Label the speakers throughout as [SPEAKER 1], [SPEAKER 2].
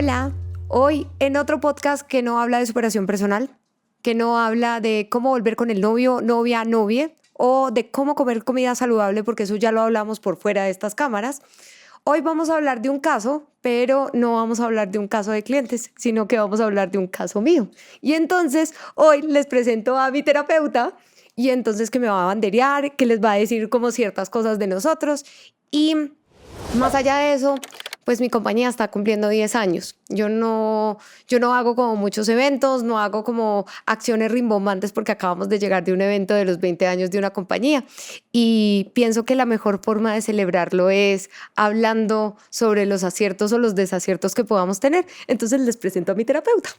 [SPEAKER 1] Hola, hoy en otro podcast que no habla de superación personal, que no habla de cómo volver con el novio, novia, novie, o de cómo comer comida saludable, porque eso ya lo hablamos por fuera de estas cámaras. Hoy vamos a hablar de un caso, pero no vamos a hablar de un caso de clientes, sino que vamos a hablar de un caso mío. Y entonces hoy les presento a mi terapeuta y entonces que me va a banderear, que les va a decir como ciertas cosas de nosotros y más allá de eso, pues mi compañía está cumpliendo 10 años. Yo no hago como muchos eventos, no hago como acciones rimbombantes porque acabamos de llegar de un evento de los 20 años de una compañía y pienso que la mejor forma de celebrarlo es hablando sobre los aciertos o los desaciertos que podamos tener. Entonces les presento a mi terapeuta.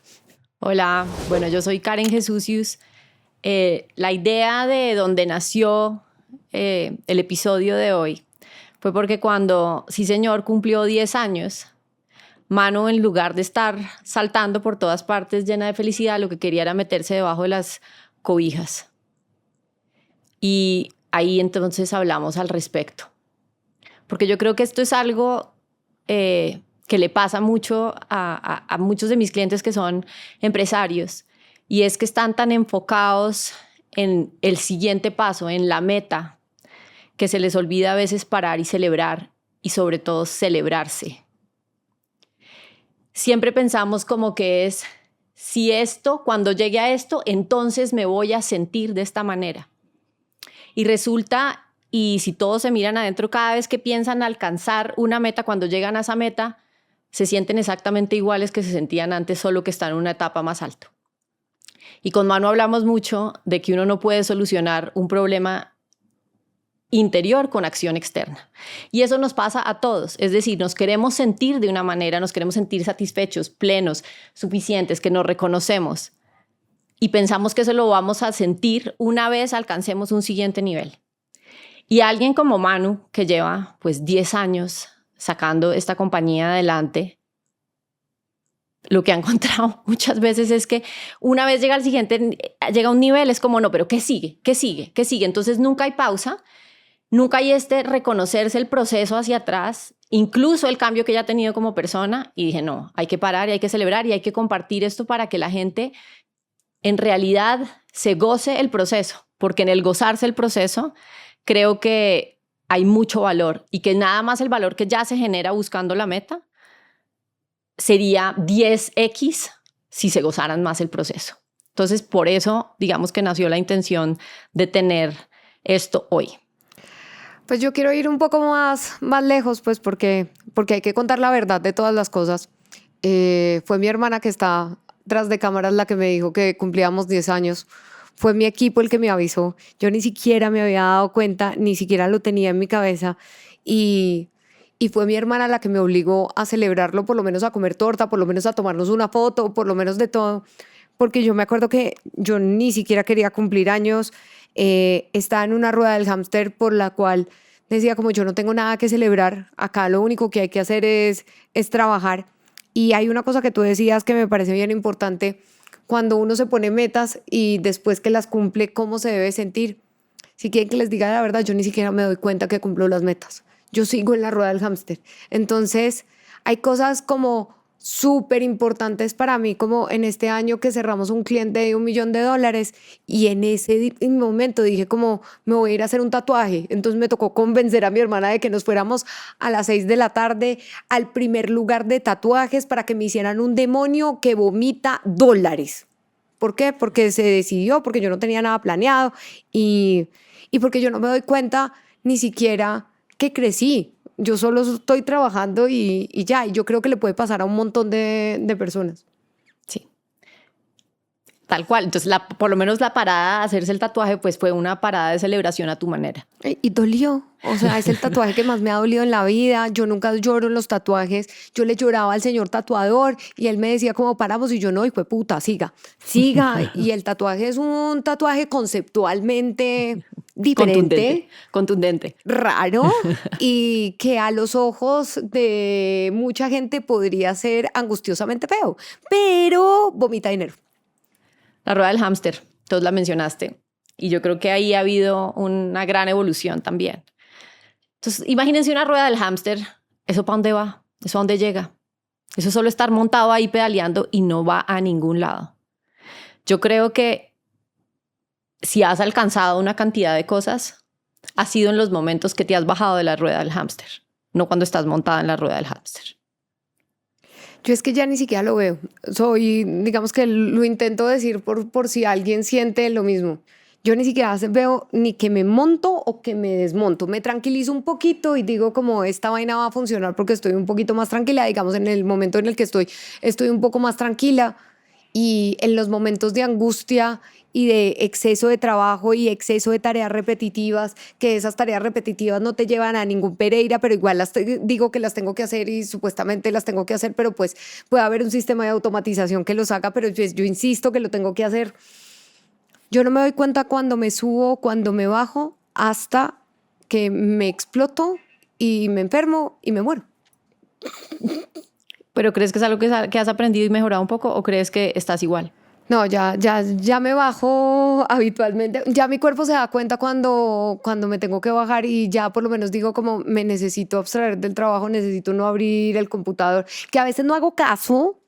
[SPEAKER 2] Hola, bueno, yo soy Karen Jesusius. La idea de donde nació el episodio de hoy fue porque cuando Sí Señor cumplió 10 años, Manu, en lugar de estar saltando por todas partes llena de felicidad, lo que quería era meterse debajo de las cobijas. Y ahí entonces hablamos al respecto. Porque yo creo que esto es algo que le pasa mucho a muchos de mis clientes que son empresarios, y es que están tan enfocados en el siguiente paso, en la meta, que se les olvida a veces parar y celebrar, y sobre todo celebrarse. Siempre pensamos como que es, si esto, cuando llegue a esto, entonces me voy a sentir de esta manera. Y resulta, y si todos se miran adentro, cada vez que piensan alcanzar una meta, cuando llegan a esa meta, se sienten exactamente iguales que se sentían antes, solo que están en una etapa más alta. Y con Manu hablamos mucho de que uno no puede solucionar un problema interior con acción externa. Y eso nos pasa a todos. Es decir, nos queremos sentir de una manera, nos queremos sentir satisfechos, plenos, suficientes, que nos reconocemos. Y pensamos que eso lo vamos a sentir una vez alcancemos un siguiente nivel. Y alguien como Manu, que lleva pues 10 años sacando esta compañía adelante, lo que ha encontrado muchas veces es que una vez llega al siguiente, llega a un nivel, es como, no, pero ¿qué sigue? ¿Qué sigue? ¿Qué sigue? Entonces nunca hay pausa, nunca hay reconocerse el proceso hacia atrás, incluso el cambio que ella ha tenido como persona. Y dije, no, hay que parar y hay que celebrar y hay que compartir esto para que la gente en realidad se goce el proceso, porque en el gozarse el proceso creo que hay mucho valor y que nada más el valor que ya se genera buscando la meta sería 10x si se gozaran más el proceso. Entonces, por eso, digamos que nació la intención de tener esto hoy.
[SPEAKER 1] Pues yo quiero ir un poco más lejos, pues porque hay que contar la verdad de todas las cosas. Fue mi hermana que está tras de cámaras la que me dijo que cumplíamos 10 años. Fue mi equipo el que me avisó. Yo ni siquiera me había dado cuenta, ni siquiera lo tenía en mi cabeza. Y fue mi hermana la que me obligó a celebrarlo, por lo menos a comer torta, por lo menos a tomarnos una foto, por lo menos de todo. Porque yo me acuerdo que yo ni siquiera quería cumplir años. Estaba en una rueda del hámster por la cual decía como yo no tengo nada que celebrar. Acá lo único que hay que hacer es trabajar. Y hay una cosa que tú decías que me parece bien importante. Cuando uno se pone metas y después que las cumple, ¿cómo se debe sentir? Si quieren que les diga la verdad, yo ni siquiera me doy cuenta que cumplo las metas. Yo sigo en la rueda del hámster. Entonces, hay cosas como súper importantes para mí, como en este año que cerramos un cliente de $1 millón y en ese momento dije como me voy a ir a hacer un tatuaje. Entonces me tocó convencer a mi hermana de que nos fuéramos a las 6 de la tarde al primer lugar de tatuajes para que me hicieran un demonio que vomita dólares. ¿Por qué? Porque se decidió, porque yo no tenía nada planeado y porque yo no me doy cuenta ni siquiera que crecí. Yo solo estoy trabajando y ya, y yo creo que le puede pasar a un montón de personas.
[SPEAKER 2] Sí, tal cual. Entonces, por lo menos la parada de hacerse el tatuaje pues fue una parada de celebración a tu manera.
[SPEAKER 1] Y dolió. O sea, es el tatuaje que más me ha dolido en la vida. Yo nunca lloro en los tatuajes. Yo le lloraba al señor tatuador y él me decía como paramos y yo no, hijo de puta, siga. Y el tatuaje es un tatuaje conceptualmente diferente.
[SPEAKER 2] Contundente.
[SPEAKER 1] Raro y que a los ojos de mucha gente podría ser angustiosamente feo, pero vomita dinero.
[SPEAKER 2] La rueda del hámster, todos la mencionaste. Y yo creo que ahí ha habido una gran evolución también. Entonces, imagínense una rueda del hámster. ¿Eso para dónde va? ¿Eso a dónde llega? Eso es solo estar montado ahí pedaleando y no va a ningún lado. Yo creo que si has alcanzado una cantidad de cosas, ha sido en los momentos que te has bajado de la rueda del hámster, no cuando estás montada en la rueda del hámster.
[SPEAKER 1] Yo es que ya ni siquiera lo veo. Digamos que lo intento decir por si alguien siente lo mismo. Yo ni siquiera veo ni que me monto o que me desmonto. Me tranquilizo un poquito y digo como esta vaina va a funcionar porque estoy un poquito más tranquila. Digamos, en el momento en el que estoy un poco más tranquila. Y en los momentos de angustia y de exceso de trabajo y exceso de tareas repetitivas, que esas tareas repetitivas no te llevan a ningún Pereira, pero igual digo que las tengo que hacer y supuestamente las tengo que hacer, pero pues puede haber un sistema de automatización que los haga, pero pues yo insisto que lo tengo que hacer. Yo no me doy cuenta cuando me subo, cuando me bajo, hasta que me exploto y me enfermo y me muero.
[SPEAKER 2] ¿Pero crees que es algo que has aprendido y mejorado un poco o crees que estás igual?
[SPEAKER 1] No, ya me bajo habitualmente. Ya mi cuerpo se da cuenta cuando me tengo que bajar y ya por lo menos digo como me necesito abstraer del trabajo, necesito no abrir el computador, que a veces no hago caso,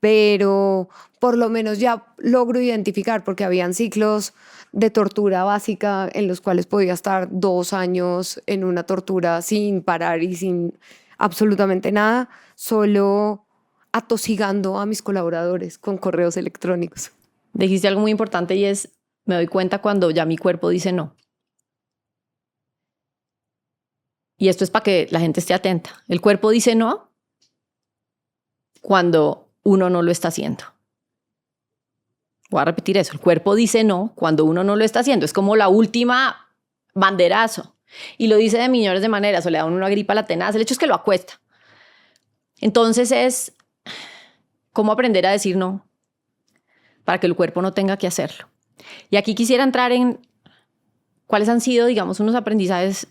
[SPEAKER 1] pero por lo menos ya logro identificar porque habían ciclos de tortura básica en los cuales podía estar 2 años en una tortura sin parar y sin absolutamente nada, solo atosigando a mis colaboradores con correos electrónicos.
[SPEAKER 2] Dijiste algo muy importante y es, me doy cuenta cuando ya mi cuerpo dice no. Y esto es para que la gente esté atenta. El cuerpo dice no cuando uno no lo está haciendo. Voy a repetir eso. El cuerpo dice no cuando uno no lo está haciendo. Es como la última banderazo. Y lo dice de millones de maneras. O le da a uno una gripa a la tenaz. El hecho es que lo acuesta. Entonces es cómo aprender a decir no para que el cuerpo no tenga que hacerlo. Y aquí quisiera entrar en cuáles han sido, digamos, unos aprendizajes.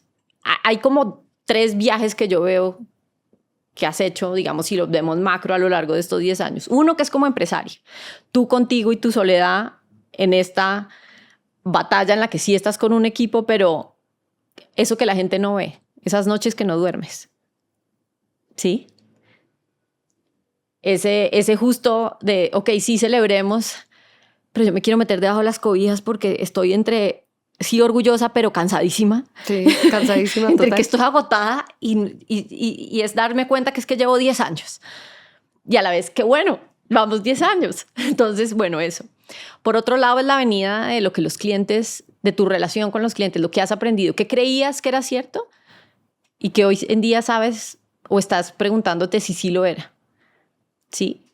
[SPEAKER 2] Hay como 3 viajes que yo veo que has hecho, digamos, si lo vemos macro a lo largo de estos 10 años. Uno que es como empresario. Tú contigo y tu soledad en esta batalla en la que sí estás con un equipo, pero eso que la gente no ve, esas noches que no duermes. ¿Sí? Ese justo de, ok, sí celebremos, pero yo me quiero meter debajo de las cobijas porque estoy sí orgullosa, pero cansadísima.
[SPEAKER 1] Sí, cansadísima
[SPEAKER 2] Entre
[SPEAKER 1] total.
[SPEAKER 2] que estoy agotada y es darme cuenta que es que llevo 10 años. Y a la vez que bueno, vamos 10 años. Entonces, bueno, eso. Por otro lado es la venida de lo que los clientes, de tu relación con los clientes, lo que has aprendido, que creías que era cierto y que hoy en día sabes o estás preguntándote si sí lo era. Sí.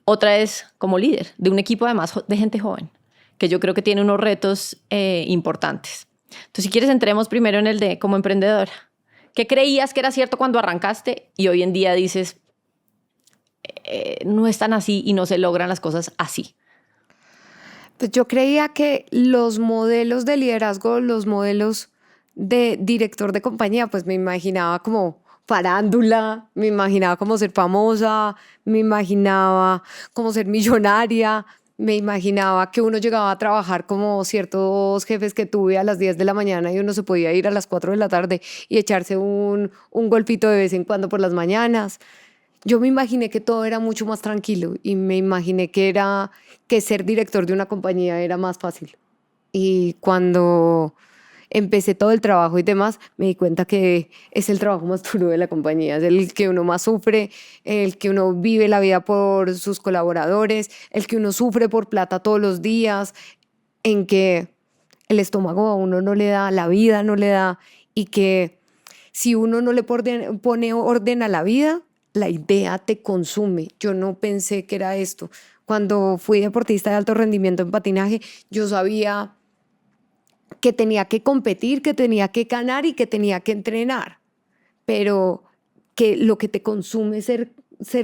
[SPEAKER 2] Otra es como líder de un equipo además de gente joven, que yo creo que tiene unos retos importantes. Entonces, si quieres, entremos primero en el de como emprendedora. ¿Qué creías que era cierto cuando arrancaste y hoy en día dices, no es tan así y no se logran las cosas así?
[SPEAKER 1] Pues yo creía que los modelos de liderazgo, los modelos de director de compañía, pues me imaginaba como farándula, me imaginaba como ser famosa, me imaginaba como ser millonaria, me imaginaba que uno llegaba a trabajar como ciertos jefes que tuve a las 10 de la mañana y uno se podía ir a las 4 de la tarde y echarse un golpito de vez en cuando por las mañanas. Yo me imaginé que todo era mucho más tranquilo y me imaginé que ser director de una compañía era más fácil. Y cuando empecé todo el trabajo y demás, me di cuenta que es el trabajo más duro de la compañía, es el que uno más sufre, el que uno vive la vida por sus colaboradores, el que uno sufre por plata todos los días, en que el estómago a uno no le da, la vida no le da, y que si uno no le pone orden a la vida, la idea te consume. Yo no pensé que era esto. Cuando fui deportista de alto rendimiento en patinaje, yo sabía que tenía que competir, que tenía que ganar y que tenía que entrenar. Pero que lo que te consume ser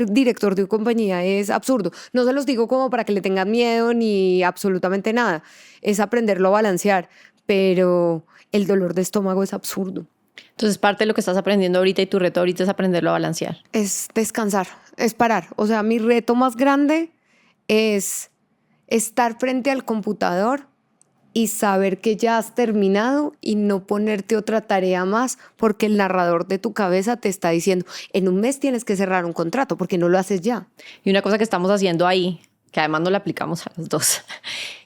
[SPEAKER 1] director de una compañía es absurdo. No se los digo como para que le tengan miedo ni absolutamente nada. Es aprenderlo a balancear. Pero el dolor de estómago es absurdo.
[SPEAKER 2] Entonces, parte de lo que estás aprendiendo ahorita y tu reto ahorita es aprenderlo a balancear.
[SPEAKER 1] Es descansar, es parar. O sea, mi reto más grande es estar frente al computador y saber que ya has terminado y no ponerte otra tarea más porque el narrador de tu cabeza te está diciendo, en un mes tienes que cerrar un contrato porque no lo haces ya.
[SPEAKER 2] Y una cosa que estamos haciendo ahí, que además no la aplicamos a los dos,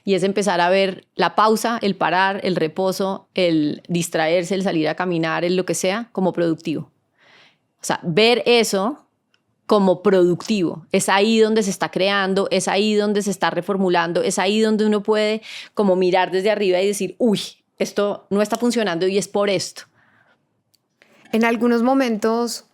[SPEAKER 2] y es empezar a ver la pausa, el parar, el reposo, el distraerse, el salir a caminar, el lo que sea, como productivo. O sea, ver eso como productivo. Es ahí donde se está creando, es ahí donde se está reformulando, es ahí donde uno puede como mirar desde arriba y decir, uy, esto no está funcionando y es por esto.
[SPEAKER 1] En algunos momentos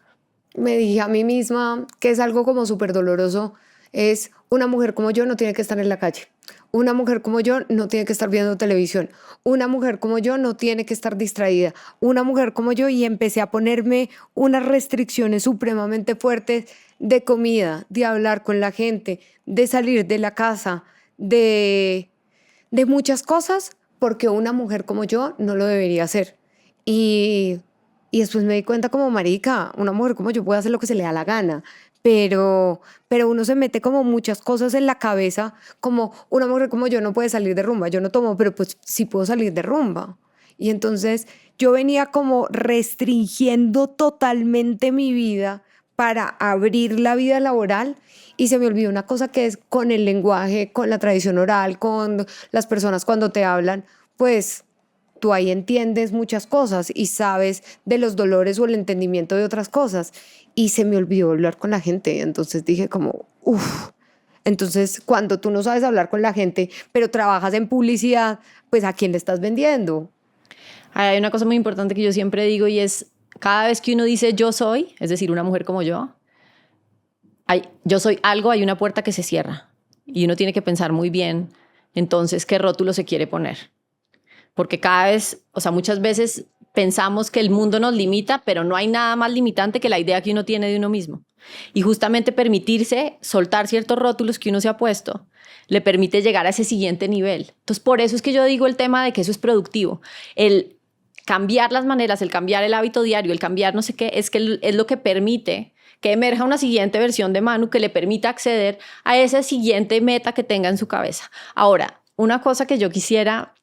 [SPEAKER 1] me dije a mí misma que es algo como súper doloroso, es una mujer como yo no tiene que estar en la calle. Una mujer como yo no tiene que estar viendo televisión. Una mujer como yo no tiene que estar distraída. Una mujer como yo, y empecé a ponerme unas restricciones supremamente fuertes de comida, de hablar con la gente, de salir de la casa, de muchas cosas, porque una mujer como yo no lo debería hacer. Y después me di cuenta como marica, una mujer como yo puede hacer lo que se le da la gana, pero uno se mete como muchas cosas en la cabeza, como una mujer como yo no puede salir de rumba, yo no tomo, pero pues sí puedo salir de rumba. Y entonces yo venía como restringiendo totalmente mi vida para abrir la vida laboral y se me olvidó una cosa que es con el lenguaje, con la tradición oral, con las personas cuando te hablan, pues tú ahí entiendes muchas cosas y sabes de los dolores o el entendimiento de otras cosas. Y se me olvidó hablar con la gente. Entonces dije como, uff. Entonces, cuando tú no sabes hablar con la gente, pero trabajas en publicidad, pues ¿a quién le estás vendiendo?
[SPEAKER 2] Hay una cosa muy importante que yo siempre digo y es, cada vez que uno dice yo soy, es decir, una mujer como yo soy algo, hay una puerta que se cierra. Y uno tiene que pensar muy bien, entonces, qué rótulo se quiere poner. Porque cada vez, o sea, muchas veces pensamos que el mundo nos limita, pero no hay nada más limitante que la idea que uno tiene de uno mismo. Y justamente permitirse soltar ciertos rótulos que uno se ha puesto, le permite llegar a ese siguiente nivel. Entonces, por eso es que yo digo el tema de que eso es productivo. El cambiar las maneras, el cambiar el hábito diario, el cambiar no sé qué, es lo que permite que emerja una siguiente versión de Manu que le permita acceder a esa siguiente meta que tenga en su cabeza. Ahora, una cosa que yo quisiera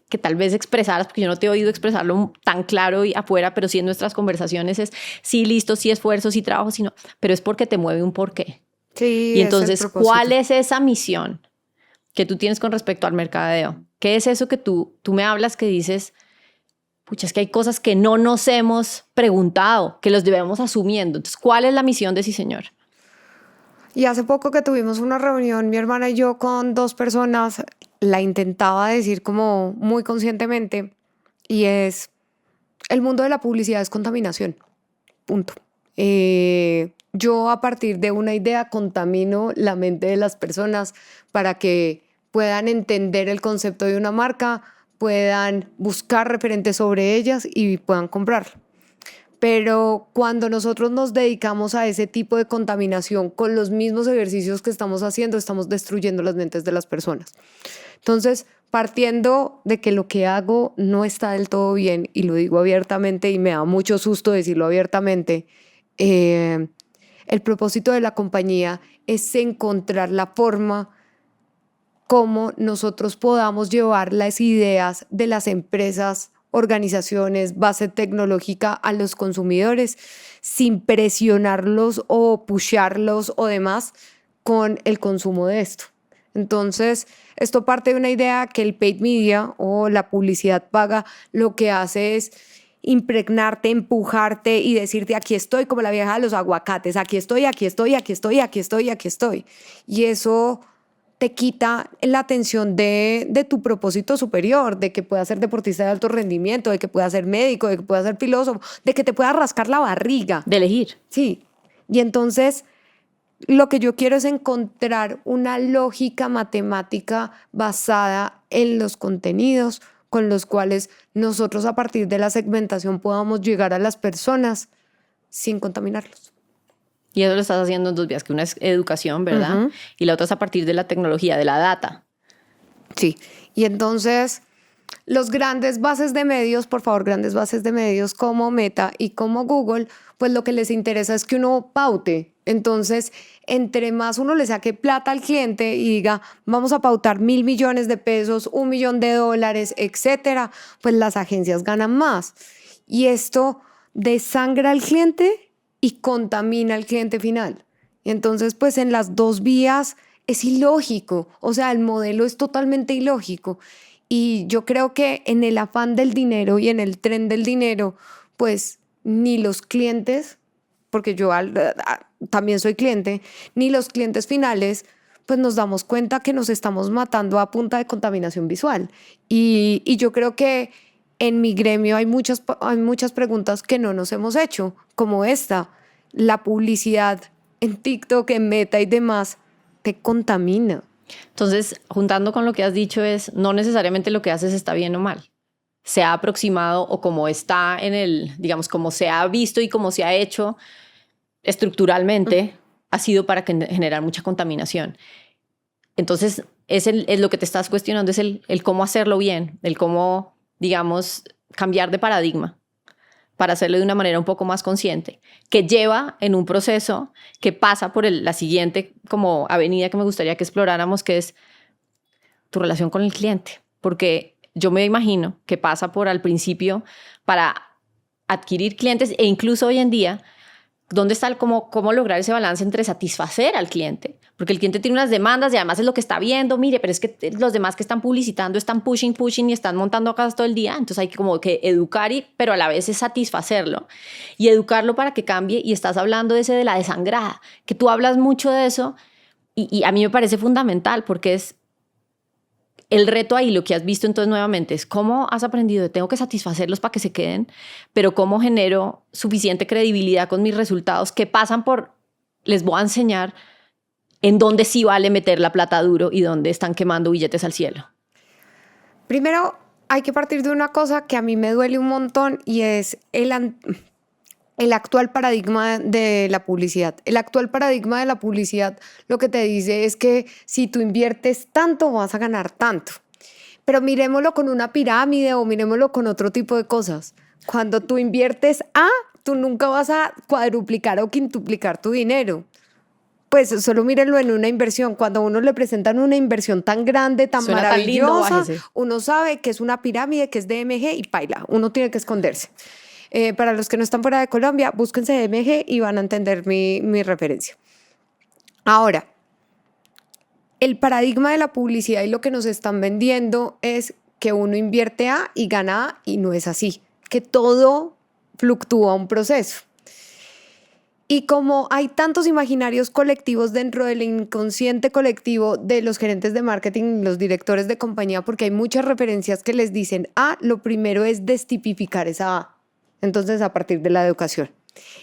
[SPEAKER 2] que tal vez expresaras, porque yo no te he oído expresarlo tan claro y afuera, pero sí en nuestras conversaciones es sí, listo, sí, esfuerzo, sí, trabajo, sí, no, pero es porque te mueve un porqué.
[SPEAKER 1] Sí,
[SPEAKER 2] Y entonces,
[SPEAKER 1] es el propósito.
[SPEAKER 2] ¿cuál es esa misión que tú tienes con respecto al mercadeo? ¿Qué es eso que tú me hablas que dices, pucha, es que hay cosas que no nos hemos preguntado, que los debemos asumiendo? Entonces, ¿cuál es la misión de Sí, señor?
[SPEAKER 1] Y hace poco que tuvimos una reunión, mi hermana y yo, con dos personas, la intentaba decir como muy conscientemente, y es, el mundo de la publicidad es contaminación, punto. Yo a partir de una idea contamino la mente de las personas para que puedan entender el concepto de una marca, puedan buscar referentes sobre ellas y puedan comprar. Pero cuando nosotros nos dedicamos a ese tipo de contaminación con los mismos ejercicios que estamos haciendo, estamos destruyendo las mentes de las personas. Entonces, partiendo de que lo que hago no está del todo bien, y lo digo abiertamente y me da mucho susto decirlo abiertamente, el propósito de la compañía es encontrar la forma cómo nosotros podamos llevar las ideas de las empresas, organizaciones, base tecnológica a los consumidores sin presionarlos o pusharlos o demás con el consumo de esto. Entonces, esto parte de una idea que el paid media o la publicidad paga lo que hace es impregnarte, empujarte y decirte aquí estoy como la vieja de los aguacates, aquí estoy, aquí estoy, aquí estoy, aquí estoy, aquí estoy. Y eso te quita la atención de tu propósito superior, de que puedas ser deportista de alto rendimiento, de que puedas ser médico, de que puedas ser filósofo, de que te puedas rascar la barriga.
[SPEAKER 2] De elegir.
[SPEAKER 1] Sí. Y entonces lo que yo quiero es encontrar una lógica matemática basada en los contenidos con los cuales nosotros a partir de la segmentación podamos llegar a las personas sin contaminarlos.
[SPEAKER 2] Y eso lo estás haciendo en dos vías, que una es educación, ¿verdad? Y la otra es a partir de la tecnología, de la data.
[SPEAKER 1] Sí, y entonces Los grandes bases de medios, por favor, grandes bases de medios como Meta y como Google, pues lo que les interesa es que uno paute. Entonces, entre más uno le saque plata al cliente y diga, vamos a pautar 1.000 millones de pesos, 1 millón de dólares, etcétera, pues las agencias ganan más. Y esto desangra al cliente y contamina al cliente final. Y entonces, pues en las dos vías es ilógico. O sea, el modelo es totalmente ilógico. Y yo creo que en el afán del dinero y en el tren del dinero, pues ni los clientes, porque yo también soy cliente, ni los clientes finales, pues nos damos cuenta que nos estamos matando a punta de contaminación visual. Y yo creo que en mi gremio hay muchas preguntas que no nos hemos hecho, como esta, la publicidad en TikTok, en Meta y demás, ¿te contamina?
[SPEAKER 2] Entonces, juntando con lo que has dicho es, no necesariamente lo que haces está bien o mal. Se ha aproximado o como está en el, digamos, como se ha visto y como se ha hecho estructuralmente, ha sido para generar mucha contaminación. Entonces, es lo que te estás cuestionando, es el cómo hacerlo bien, el cómo, digamos, cambiar de paradigma para hacerlo de una manera un poco más consciente, que lleva en un proceso que pasa por la siguiente como avenida que me gustaría que exploráramos, que es tu relación con el cliente. Porque yo me imagino que pasa por al principio para adquirir clientes e incluso hoy en día, ¿dónde está cómo lograr ese balance entre satisfacer al cliente? Porque el cliente tiene unas demandas y además es lo que está viendo. Mire, pero es que los demás que están publicitando están pushing y están montando casas todo el día. Entonces hay que como que educar, pero a la vez es satisfacerlo y educarlo para que cambie. Y estás hablando de la desangrada, que tú hablas mucho de eso y a mí me parece fundamental porque es el reto ahí, lo que has visto entonces nuevamente es cómo has aprendido, tengo que satisfacerlos para que se queden, pero cómo genero suficiente credibilidad con mis resultados que pasan por, les voy a enseñar en dónde sí vale meter la plata duro y dónde están quemando billetes al cielo.
[SPEAKER 1] Primero, hay que partir de una cosa que a mí me duele un montón y es el actual paradigma de la publicidad. El actual paradigma de la publicidad lo que te dice es que si tú inviertes tanto, vas a ganar tanto. Pero miremoslo con una pirámide o miremoslo con otro tipo de cosas. Cuando tú inviertes A, tú nunca vas a cuadruplicar o quintuplicar tu dinero. Pues solo mírenlo en una inversión. Cuando a uno le presentan una inversión tan grande, tan
[SPEAKER 2] Suena
[SPEAKER 1] maravillosa,
[SPEAKER 2] tan lindo,
[SPEAKER 1] uno sabe que es una pirámide, que es DMG y paila. Uno tiene que esconderse. Para los que no están fuera de Colombia, búsquense DMG y van a entender mi referencia. Ahora, el paradigma de la publicidad y lo que nos están vendiendo es que uno invierte A y gana A y no es así, que todo fluctúa un proceso. Y como hay tantos imaginarios colectivos dentro del inconsciente colectivo de los gerentes de marketing, los directores de compañía, porque hay muchas referencias que les dicen, lo primero es destipificar esa A. Entonces, a partir de la educación.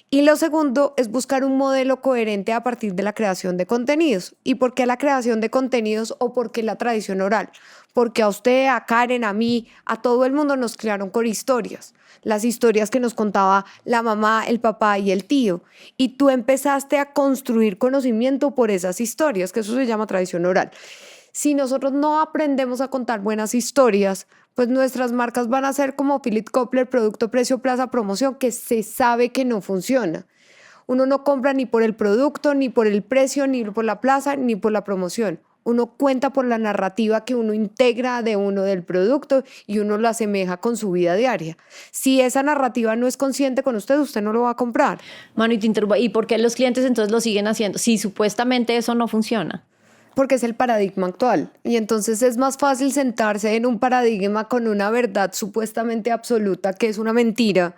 [SPEAKER 1] Y lo segundo es buscar un modelo coherente a partir de la creación de contenidos. ¿Y por qué la creación de contenidos o por qué la tradición oral? Porque a usted, a Karen, a mí, a todo el mundo nos crearon con historias. Las historias que nos contaba la mamá, el papá y el tío. Y tú empezaste a construir conocimiento por esas historias, que eso se llama tradición oral. Si nosotros no aprendemos a contar buenas historias, pues nuestras marcas van a ser como Philip Kotler, producto, precio, plaza, promoción, que se sabe que no funciona. Uno no compra ni por el producto, ni por el precio, ni por la plaza, ni por la promoción. Uno cuenta por la narrativa que uno integra de uno del producto y uno lo asemeja con su vida diaria. Si esa narrativa no es consciente con usted, usted no lo va a comprar.
[SPEAKER 2] Manu, ¿y por qué los clientes entonces lo siguen haciendo? Si supuestamente eso no funciona.
[SPEAKER 1] Porque es el paradigma actual. Y entonces es más fácil sentarse en un paradigma con una verdad supuestamente absoluta, que es una mentira,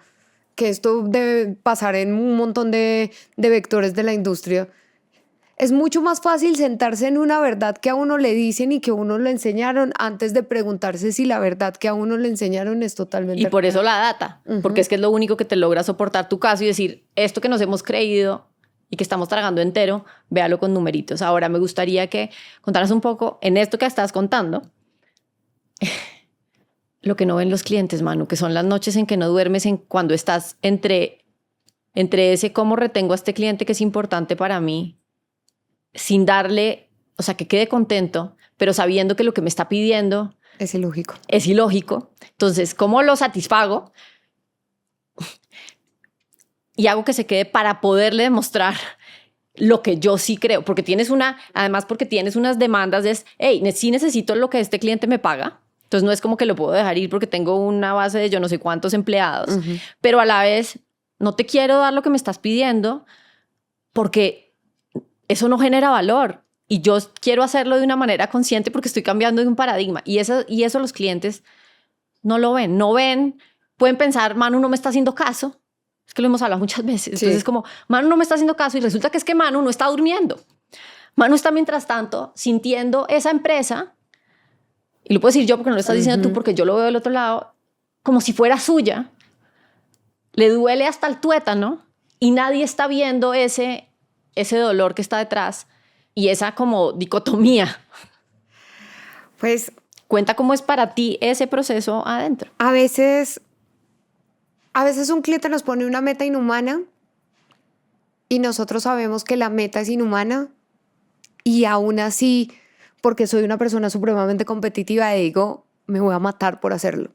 [SPEAKER 1] que esto debe pasar en un montón de vectores de la industria. Es mucho más fácil sentarse en una verdad que a uno le dicen y que a uno le enseñaron antes de preguntarse si la verdad que a uno le enseñaron es totalmente
[SPEAKER 2] Y por
[SPEAKER 1] real.
[SPEAKER 2] eso la data, porque es que es lo único que te logra soportar tu caso y decir, esto que nos hemos creído y que estamos tragando entero, véalo con numeritos. Ahora me gustaría que contaras un poco en esto que estás contando, lo que no ven los clientes, Manu, que son las noches en que no duermes, cuando estás entre ese cómo retengo a este cliente que es importante para mí, sin darle, o sea, que quede contento, pero sabiendo que lo que me está pidiendo
[SPEAKER 1] Es ilógico.
[SPEAKER 2] Es ilógico. Entonces, ¿cómo lo satisfago? Y hago que se quede para poderle demostrar lo que yo sí creo. Además porque tienes unas demandas de, hey, sí necesito lo que este cliente me paga. Entonces no es como que lo puedo dejar ir porque tengo una base de yo no sé cuántos empleados. Pero a la vez no te quiero dar lo que me estás pidiendo porque eso no genera valor. Y yo quiero hacerlo de una manera consciente porque estoy cambiando de un paradigma. Y eso los clientes no lo ven. No ven, pueden pensar, Manu no me está haciendo caso. Es que lo hemos hablado muchas veces. Entonces es como, Manu no me está haciendo caso y resulta que es que Manu no está durmiendo. Manu está mientras tanto sintiendo esa empresa, y lo puedo decir yo porque no lo estás diciendo tú, porque yo lo veo del otro lado, como si fuera suya. Le duele hasta el tuétano y nadie está viendo ese dolor que está detrás y esa como dicotomía.
[SPEAKER 1] Pues
[SPEAKER 2] cuenta cómo es para ti ese proceso adentro.
[SPEAKER 1] A veces un cliente nos pone una meta inhumana y nosotros sabemos que la meta es inhumana y aún así, porque soy una persona supremamente competitiva, digo, me voy a matar por hacerlo.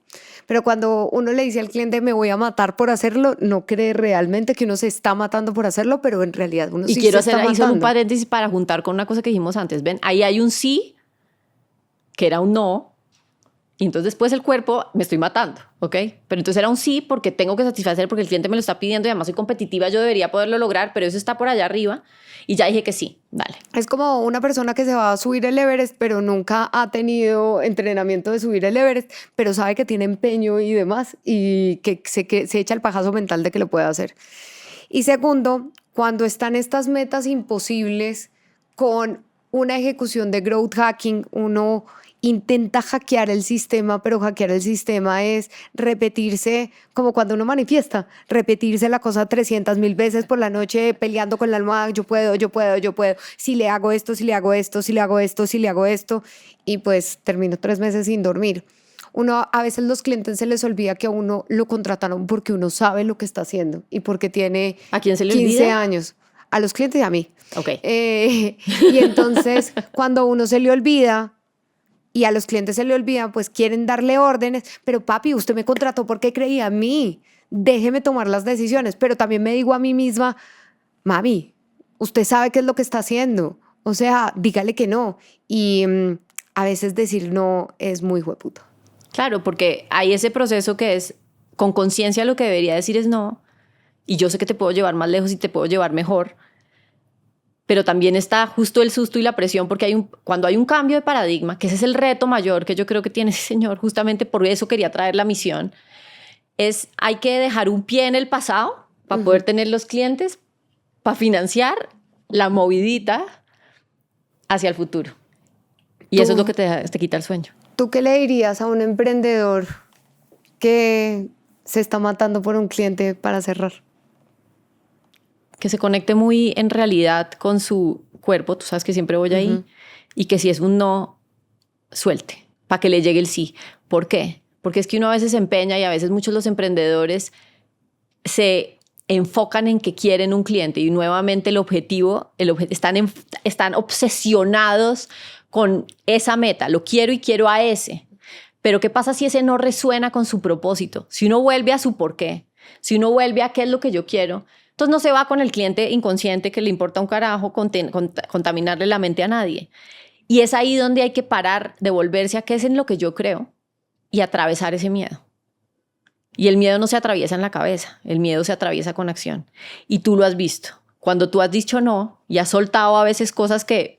[SPEAKER 1] Pero cuando uno le dice al cliente, me voy a matar por hacerlo, no cree realmente que uno se está matando por hacerlo, pero en realidad uno sí se está matando.
[SPEAKER 2] Y quiero hacer un paréntesis para juntar con una cosa que dijimos antes. Ven, ahí hay un sí, que era un no, y entonces después el cuerpo, me estoy matando, ¿ok? Pero entonces era un sí porque tengo que satisfacer, porque el cliente me lo está pidiendo y además soy competitiva, yo debería poderlo lograr, pero eso está por allá arriba. Y ya dije que sí, dale.
[SPEAKER 1] Es como una persona que se va a subir el Everest, pero nunca ha tenido entrenamiento de subir el Everest, pero sabe que tiene empeño y demás, y que se echa el pajazo mental de que lo puede hacer. Y segundo, cuando están estas metas imposibles con una ejecución de growth hacking, uno intenta hackear el sistema, pero hackear el sistema es repetirse, como cuando uno manifiesta, repetirse la cosa 300,000 veces por la noche peleando con la almohada, yo puedo, si le hago esto, si le hago esto, si le hago esto, si le hago esto, y pues termino 3 meses sin dormir. A veces los clientes se les olvida que a uno lo contrataron porque uno sabe lo que está haciendo y porque tiene
[SPEAKER 2] ¿A quién se le
[SPEAKER 1] 15
[SPEAKER 2] olvida?
[SPEAKER 1] años. A los clientes y a mí.
[SPEAKER 2] Ok.
[SPEAKER 1] Y entonces, cuando uno se le olvida y a los clientes se le olvida, pues quieren darle órdenes, pero papi, usted me contrató porque creía en mí, déjeme tomar las decisiones, pero también me digo a mí misma, mami, usted sabe qué es lo que está haciendo, o sea, dígale que no, y a veces decir no es muy hueputo.
[SPEAKER 2] Claro, porque hay ese proceso que es, con conciencia lo que debería decir es no, y yo sé que te puedo llevar más lejos y te puedo llevar mejor, pero también está justo el susto y la presión, porque cuando hay un cambio de paradigma, que ese es el reto mayor que yo creo que tiene ese señor, justamente por eso quería traer la misión, hay que dejar un pie en el pasado para poder tener los clientes, para financiar la movidita hacia el futuro. Y eso es lo que te quita el sueño.
[SPEAKER 1] ¿Tú qué le dirías a un emprendedor que se está matando por un cliente para cerrar?
[SPEAKER 2] Que se conecte muy en realidad con su cuerpo, tú sabes que siempre voy ahí, y que si es un no, suelte, para que le llegue el sí. ¿Por qué? Porque es que uno a veces se empeña y a veces muchos los emprendedores se enfocan en que quieren un cliente y nuevamente el objetivo están obsesionados con esa meta, lo quiero y quiero a ese. Pero ¿qué pasa si ese no resuena con su propósito? Si uno vuelve a su por qué, si uno vuelve a qué es lo que yo quiero, entonces no se va con el cliente inconsciente que le importa un carajo contaminarle la mente a nadie. Y es ahí donde hay que parar, devolverse a qué es en lo que yo creo y atravesar ese miedo. Y el miedo no se atraviesa en la cabeza, el miedo se atraviesa con acción. Y tú lo has visto. Cuando tú has dicho no y has soltado a veces cosas que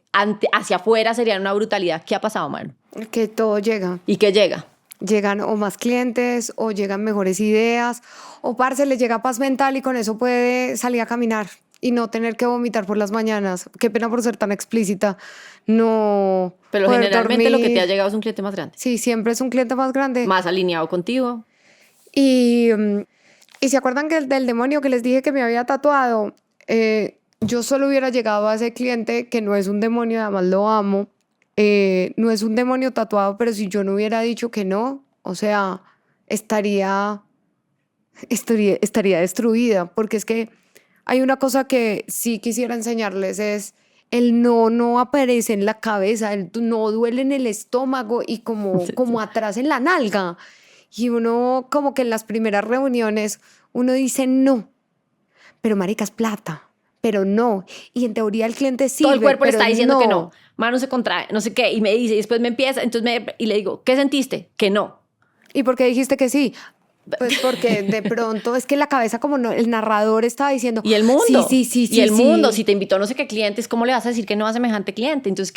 [SPEAKER 2] hacia afuera serían una brutalidad, ¿qué ha pasado, Manu?
[SPEAKER 1] Que todo llega.
[SPEAKER 2] ¿Y qué llega?
[SPEAKER 1] Llegan o más clientes, o llegan mejores ideas, o parce, le llega paz mental y con eso puede salir a caminar y no tener que vomitar por las mañanas. Qué pena por ser tan explícita. No.
[SPEAKER 2] Pero generalmente lo que te ha llegado es un cliente más grande.
[SPEAKER 1] Sí, siempre es un cliente más grande.
[SPEAKER 2] Más alineado contigo.
[SPEAKER 1] Y se acuerdan que del demonio que les dije que me había tatuado, yo solo hubiera llegado a ese cliente que no es un demonio, además lo amo. No es un demonio tatuado, pero si yo no hubiera dicho que no, o sea, estaría destruida, porque es que hay una cosa que sí quisiera enseñarles, es el no aparece en la cabeza, el no duele en el estómago y como atrás en la nalga. Y uno como que en las primeras reuniones uno dice no, pero marica es plata, pero no. Y en teoría el cliente sirve,
[SPEAKER 2] todo el cuerpo le
[SPEAKER 1] pero
[SPEAKER 2] está diciendo que no. Mano se contrae, no sé qué, y me dice, y después me empieza, y le digo, ¿qué sentiste? Que no.
[SPEAKER 1] ¿Y por qué dijiste que sí? Pues porque de pronto es que la cabeza como no, el narrador estaba diciendo
[SPEAKER 2] Y el mundo.
[SPEAKER 1] Sí.
[SPEAKER 2] Y el mundo, si te invitó no sé qué clientes, ¿cómo le vas a decir que no a semejante cliente? Entonces,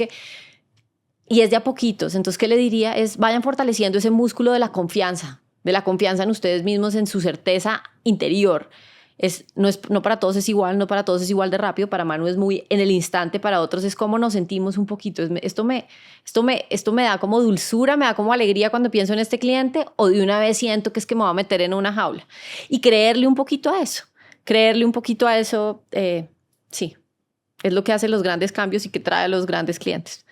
[SPEAKER 2] y es de a poquitos. Entonces, ¿qué le diría? Es vayan fortaleciendo ese músculo de la confianza en ustedes mismos, en su certeza interior. No para todos es igual, no para todos es igual de rápido. Para Manu es muy en el instante, para otros es como nos sentimos un poquito. Esto me da como dulzura, me da como alegría cuando pienso en este cliente, o de una vez siento que es que me va a meter en una jaula. Y creerle un poquito a eso, sí, es lo que hace los grandes cambios y que trae a los grandes clientes.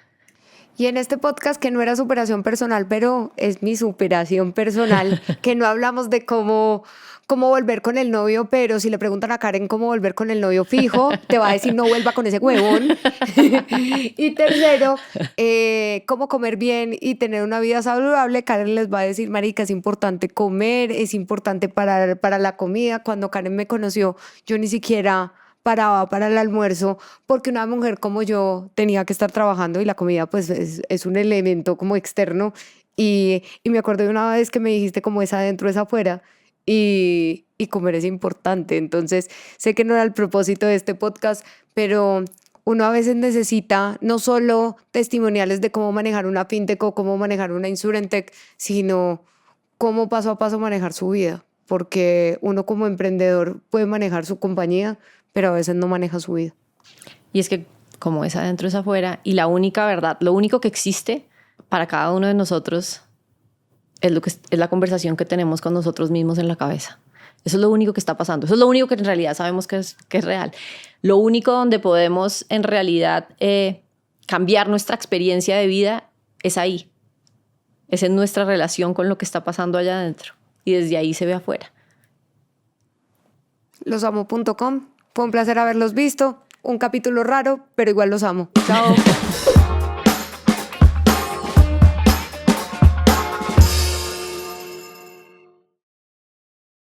[SPEAKER 1] Y en este podcast, que no era superación personal, pero es mi superación personal, que no hablamos de cómo volver con el novio, pero si le preguntan a Karen cómo volver con el novio fijo, te va a decir no vuelva con ese huevón. Y tercero, cómo comer bien y tener una vida saludable. Karen les va a decir, marica, es importante comer, es importante para la comida. Cuando Karen me conoció, yo ni siquiera paraba para el almuerzo porque una mujer como yo tenía que estar trabajando y la comida pues es un elemento como externo y me acuerdo de una vez que me dijiste como es adentro, es afuera y comer es importante. Entonces sé que no era el propósito de este podcast, pero uno a veces necesita no solo testimoniales de cómo manejar una fintech o cómo manejar una insurtech, sino cómo paso a paso manejar su vida, porque uno como emprendedor puede manejar su compañía, pero a veces no maneja su vida.
[SPEAKER 2] Y es que como es adentro es afuera, y la única verdad, lo único que existe para cada uno de nosotros es la conversación que tenemos con nosotros mismos en la cabeza. Eso es lo único que está pasando. Eso es lo único que en realidad sabemos que es real. Lo único donde podemos en realidad cambiar nuestra experiencia de vida es ahí. Es en nuestra relación con lo que está pasando allá adentro. Y desde ahí se ve afuera.
[SPEAKER 1] Losamo.com. Fue un placer haberlos visto. Un capítulo raro, pero igual los amo. Chao.